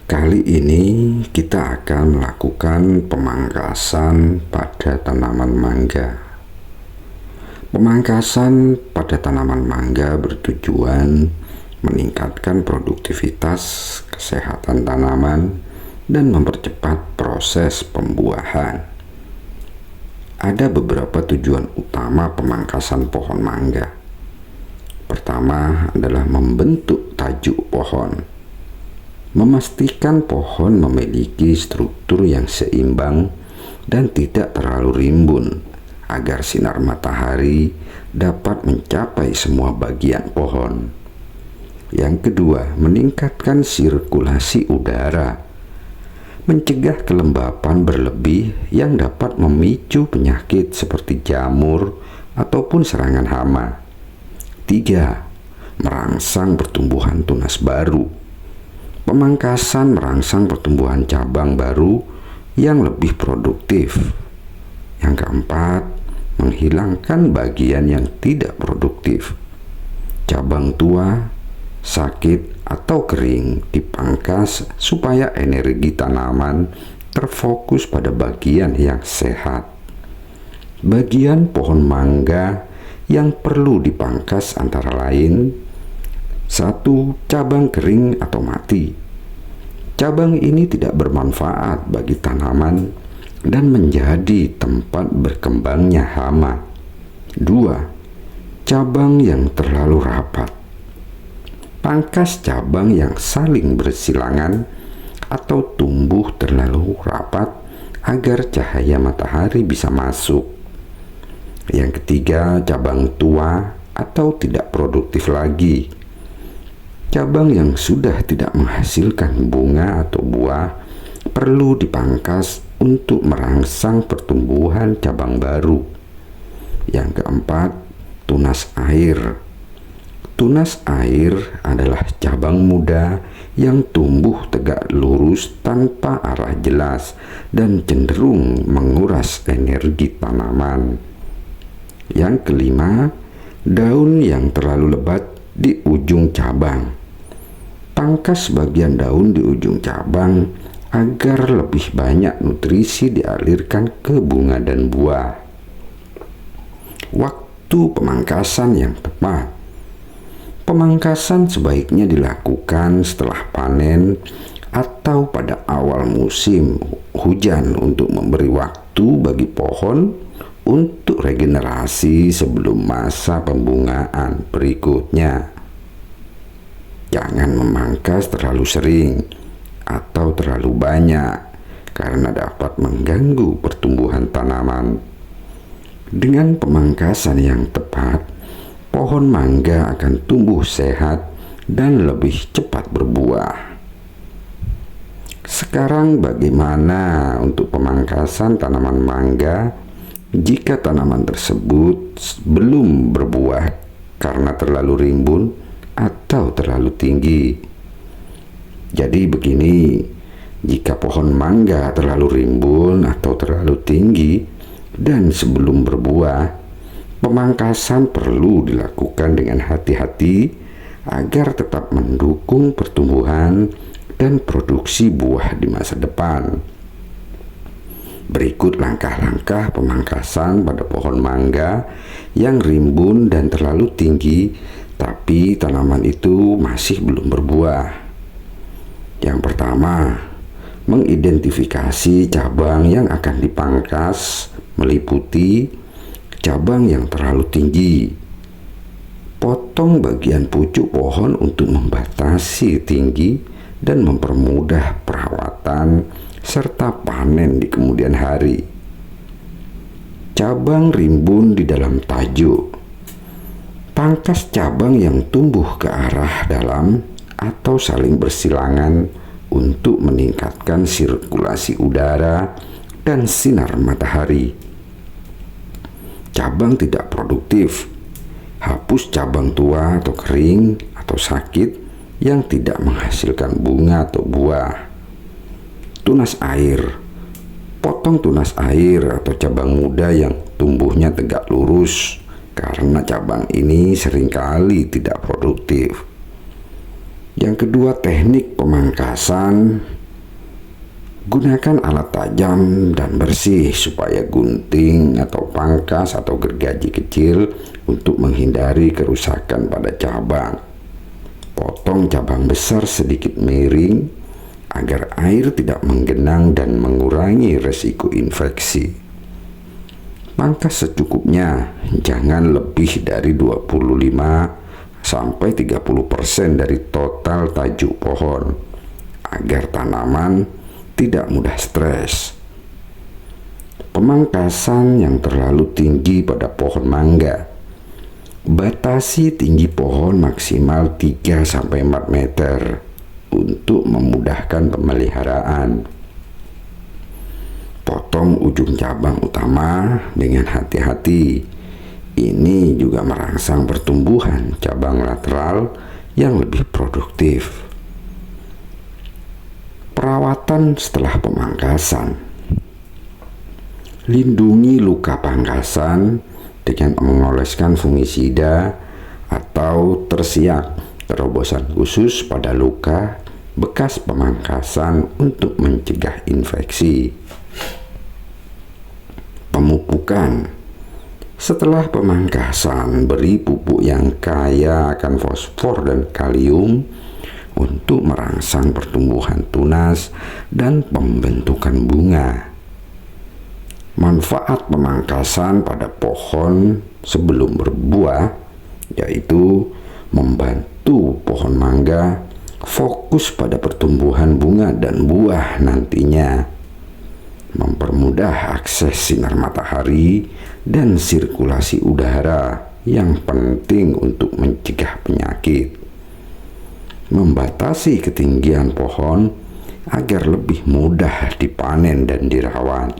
Kali ini kita akan melakukan pemangkasan pada tanaman mangga. Pemangkasan pada tanaman mangga bertujuan meningkatkan produktivitas, kesehatan tanaman, dan mempercepat proses pembuahan. Ada beberapa tujuan utama pemangkasan pohon mangga. Pertama adalah membentuk tajuk pohon. Memastikan pohon memiliki struktur yang seimbang dan tidak terlalu rimbun agar sinar matahari dapat mencapai semua bagian pohon. Yang kedua, meningkatkan sirkulasi udara, mencegah kelembapan berlebih yang dapat memicu penyakit seperti jamur ataupun serangan hama. Tiga, merangsang pertumbuhan tunas baru. Pemangkasan merangsang pertumbuhan cabang baru yang lebih produktif. Yang keempat, menghilangkan bagian yang tidak produktif. Cabang tua, sakit, atau kering dipangkas supaya energi tanaman terfokus pada bagian yang sehat. Bagian pohon mangga yang perlu dipangkas antara lain: 1. Cabang kering atau mati. Cabang ini tidak bermanfaat bagi tanaman dan menjadi tempat berkembangnya hama. 2. Cabang yang terlalu rapat. Pangkas cabang yang saling bersilangan atau tumbuh terlalu rapat agar cahaya matahari bisa masuk. Yang ketiga, cabang tua atau tidak produktif lagi. Cabang yang sudah tidak menghasilkan bunga atau buah perlu dipangkas untuk merangsang pertumbuhan cabang baru. Yang keempat, tunas air. Tunas air adalah cabang muda yang tumbuh tegak lurus tanpa arah jelas dan cenderung menguras energi tanaman. Yang kelima, daun yang terlalu lebat di ujung cabang. Pangkas bagian daun di ujung cabang agar lebih banyak nutrisi dialirkan ke bunga dan buah. Waktu pemangkasan yang tepat. Pemangkasan sebaiknya dilakukan setelah panen atau pada awal musim hujan untuk memberi waktu bagi pohon untuk regenerasi sebelum masa pembungaan berikutnya. Jangan memangkas terlalu sering atau terlalu banyak karena dapat mengganggu pertumbuhan tanaman. Dengan pemangkasan yang tepat, pohon mangga akan tumbuh sehat dan lebih cepat berbuah. Sekarang bagaimana untuk pemangkasan tanaman mangga jika tanaman tersebut belum berbuah karena terlalu rimbun atau terlalu tinggi? Jadi begini, jika pohon mangga terlalu rimbun atau terlalu tinggi dan sebelum berbuah, pemangkasan perlu dilakukan dengan hati-hati agar tetap mendukung pertumbuhan dan produksi buah di masa depan. Berikut langkah-langkah pemangkasan pada pohon mangga yang rimbun dan terlalu tinggi tapi tanaman itu masih belum berbuah. Yang pertama, mengidentifikasi cabang yang akan dipangkas meliputi cabang yang terlalu tinggi. Potong bagian pucuk pohon untuk membatasi tinggi dan mempermudah perawatan serta panen di kemudian hari. Cabang rimbun di dalam tajuk. Pangkas cabang yang tumbuh ke arah dalam atau saling bersilangan untuk meningkatkan sirkulasi udara dan sinar matahari. Cabang tidak produktif. Hapus cabang tua atau kering atau sakit yang tidak menghasilkan bunga atau buah. Tunas air. Potong tunas air atau cabang muda yang tumbuhnya tegak lurus karena cabang ini seringkali tidak produktif. Yang kedua, teknik pemangkasan Gunakan alat tajam dan bersih supaya gunting atau pangkas atau gergaji kecil untuk menghindari kerusakan pada cabang. Potong cabang besar sedikit miring agar air tidak menggenang dan mengurangi resiko infeksi. Pangkas secukupnya, jangan lebih dari 25-30% dari total tajuk pohon agar tanaman tidak mudah stres. Pemangkasan yang terlalu tinggi pada pohon mangga. Batasi tinggi pohon maksimal 3-4 meter untuk memudahkan pemeliharaan. Potong ujung cabang utama dengan hati-hati. Ini juga merangsang pertumbuhan cabang lateral yang lebih produktif. Perawatan setelah pemangkasan. Lindungi luka pangkasan dengan mengoleskan fungisida atau tersiak terobosan khusus pada luka bekas pemangkasan untuk mencegah infeksi. Pemupukan. Setelah pemangkasan, beri pupuk yang kaya akan fosfor dan kalium untuk merangsang pertumbuhan tunas dan pembentukan bunga. Manfaat pemangkasan pada pohon sebelum berbuah yaitu membantu pohon mangga fokus pada pertumbuhan bunga dan buah nantinya, mempermudah akses sinar matahari dan sirkulasi udara yang penting untuk mencegah penyakit, membatasi ketinggian pohon agar lebih mudah dipanen dan dirawat.